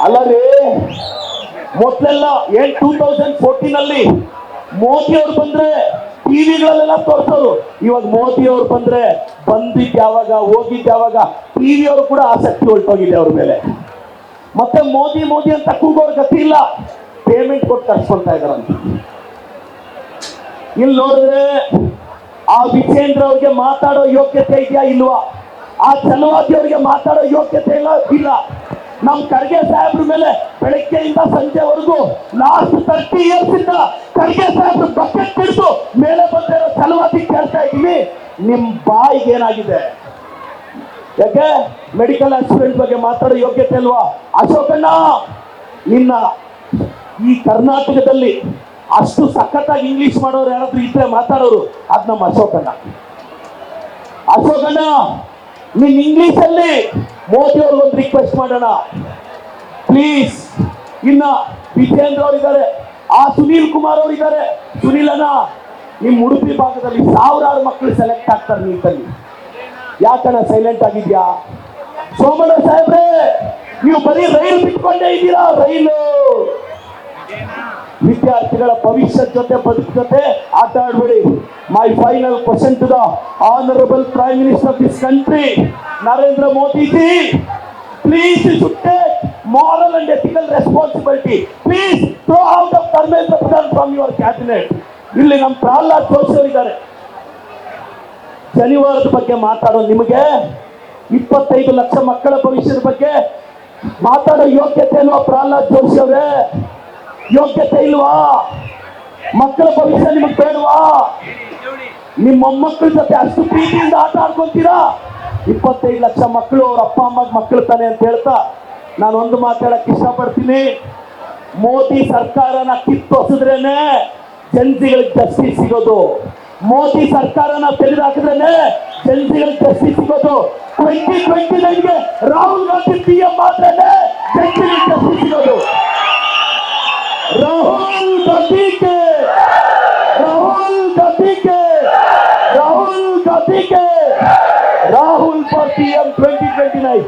ಅಲ್ಲ ರೀ, ಮೊದಲೆಲ್ಲ 2014 ಮೋದಿ ಅವ್ರು ಬಂದ್ರೆ ಟಿವಿಗಳಲ್ಲೆಲ್ಲ ತೋರಿಸೋರು. ಇವಾಗ ಮೋದಿ ಅವ್ರು ಬಂದ್ರೆ ಬಂದಿದ್ ಯಾವಾಗ ಹೋಗಿದ್ ಯಾವಾಗ, ಟಿವಿ ಅವರು ಕೂಡ ಆಸಕ್ತಿ ಹೊರಟೋಗಿದೆ ಅವ್ರ ಮೇಲೆ. ಮತ್ತೆ ಮೋದಿ ಮೋದಿ ಅಂತ ಕೂಗೋರ್ ಗತಿ ಇಲ್ಲ, ಪೇಮೆಂಟ್ ಕೊಟ್ಟು ಕರ್ಸ್ಕೊಳ್ತಾ ಇದಾರಂತ. ಇಲ್ಲಿ ನೋಡಿದ್ರೆ ಆ ವಿಜೇಂದ್ರ ಅವ್ರಿಗೆ ಮಾತಾಡೋ ಯೋಗ್ಯತೆ ಇದೆಯಾ ಇಲ್ವಾ? ಆ ಚಲವಾದಿ ಅವ್ರಿಗೆ ಮಾತಾಡೋ ಯೋಗ್ಯತೆ ಇಲ್ಲ. ನಮ್ ಖರ್ಗೆ ಸಾಹೇಬ್ರ ಮೇಲೆ ಬೆಳಗ್ಗೆಯಿಂದ ಸಂಜೆವರೆಗೂ ಲಾಸ್ಟ್ 30 years ಇಂದ ಖರ್ಗೆ ಸಾಹೇಬ್ರು ಬಕೆಟ್ ಹಿಡಿದು ಮೇಲೆ ಬಂದಿರೋ ಚಲವಾದಿ ಕೇಳ್ತಾ ಇದೀವಿ. ನಿಮ್ ಬಾಯಿಗೆ ಏನಾಗಿದೆ? ಯಾಕೆ ಮೆಡಿಕಲ್ ಆಕ್ಸಿಡೆಂಟ್ ಬಗ್ಗೆ ಮಾತಾಡೋ ಯೋಗ್ಯತೆ ಅಲ್ವಾ? ಅಶೋಕಣ್ಣ, ನಿನ್ನ ಈ ಕರ್ನಾಟಕದಲ್ಲಿ ಅಷ್ಟು ಸಖತ್ತಾಗಿ ಇಂಗ್ಲಿಷ್ ಮಾಡೋರು ಯಾರಾದ್ರೂ ಇದ್ರೆ ಮಾತಾಡೋರು, ಅದ್ ನಮ್ಮ ಅಶೋಕಣ್ಣ. ಅಶೋಕಣ್ಣ, ನೀನ್ ಇಂಗ್ಲಿಷ್ ಅಲ್ಲಿ ಮೋದಿ ಅವ್ರಿಗೊಂದು ರಿಕ್ವೆಸ್ಟ್ ಮಾಡೋಣ ಪ್ಲೀಸ್. ಇನ್ನ ವಿಜೇಂದ್ರ ಅವ್ರು ಇದ್ದಾರೆ, ಆ ಸುನೀಲ್ ಕುಮಾರ್ ಅವ್ರು ಇದ್ದಾರೆ. ಸುನೀಲ್ ಅಣ್ಣ, ನಿಮ್ ಉಡುಪಿ ಭಾಗದಲ್ಲಿ ಸಾವಿರಾರು ಮಕ್ಕಳು ಸೆಲೆಕ್ಟ್ ಆಗ್ತಾರೆ ನೀಟಲ್ಲಿ, ಯಾಕಣ್ಣ ಸೈಲೆಂಟ್ ಆಗಿದ್ಯಾ? ಸೋಮಣ್ಣ ಸಾಹೇಬ್ರೆ, ನೀವು ಬರೀ ರೈಲು ಬಿಟ್ಕೊಂಡೇ ಇದ್ದೀರಾ. ರೈಲು ವಿದ್ಯಾರ್ಥಿಗಳ ಭವಿಷ್ಯದ ಜೊತೆ ಬದುಕು ಜೊತೆ ಆಟ ಆಡ್ಬೇಡಿ. My final question to the honourable prime minister of this country, Narendra Modi ji, please you should take moral and ethical responsibility. Please throw out of Dharmendra Pradhan from your cabinet. ಇಲ್ಲಿ ನಮ್ಮ ಪ್ರಹ್ಲಾದ್ ಜೋಶಿ ಅವರಿದ್ದಾರೆ. ಶನಿವಾರದ ಬಗ್ಗೆ ಮಾತಾಡೋ ನಿಮಗೆ 25 ಲಕ್ಷ ಮಕ್ಕಳ ಭವಿಷ್ಯದ ಬಗ್ಗೆ ಮಾತಾಡೋ ಯೋಗ್ಯತೆ ಇಲ್ವಾ? ಪ್ರಹ್ಲಾದ್ ಜೋಶಿ ಅವರೇ, ಯೋಗ್ಯತೆ ಇಲ್ವಾ? ಮಕ್ಕಳ ಭವಿಷ್ಯ ನಿಮಗೆ ಬೇಡವಾ? ನಿಮ್ಮ ಮೊಮ್ಮಕ್ಕಳ ಜೊತೆ ಅಷ್ಟು ಪ್ರೀತಿಯಿಂದ ಆಟ ಆಡ್ಕೊಂತೀರಾ? 25 ಲಕ್ಷ ಮಕ್ಕಳು ಅವ್ರ ಅಪ್ಪ ಅಮ್ಮ ಮಕ್ಕಳು ತಾನೆ ಅಂತ ಹೇಳ್ತಾ ನಾನು ಒಂದು ಮಾತಾಡಕ್ ಇಷ್ಟಪಡ್ತೀನಿ. ಮೋದಿ ಸರ್ಕಾರನ ಕಿತ್ತೊಸಿದ್ರೇನೆ ಜನತೆಗಳಿಗೆ ಜಸ್ಟಿಸ್ ಸಿಗೋದು. ಮೋದಿ ಸರ್ಕಾರನ ತೆಗೆದುಹಾಕಿದ್ರೇನೆ ಜನತೆಗಳಿಗೆ ಜಸ್ಟಿಸ್ ಸಿಗೋದು. 2029ಗೆ ರಾಹುಲ್ ಗಾಂಧಿ PM ಆದ್ರೇನೆ ಜನತೆಗಳಿಗೆ ಜಸ್ಟಿಸ್ ಸಿಗೋದು. ರಾಹುಲ್ ಗಾಂಧಿಗೆ ರಾಹುಲ್ ಫಾರ್ PM 2029.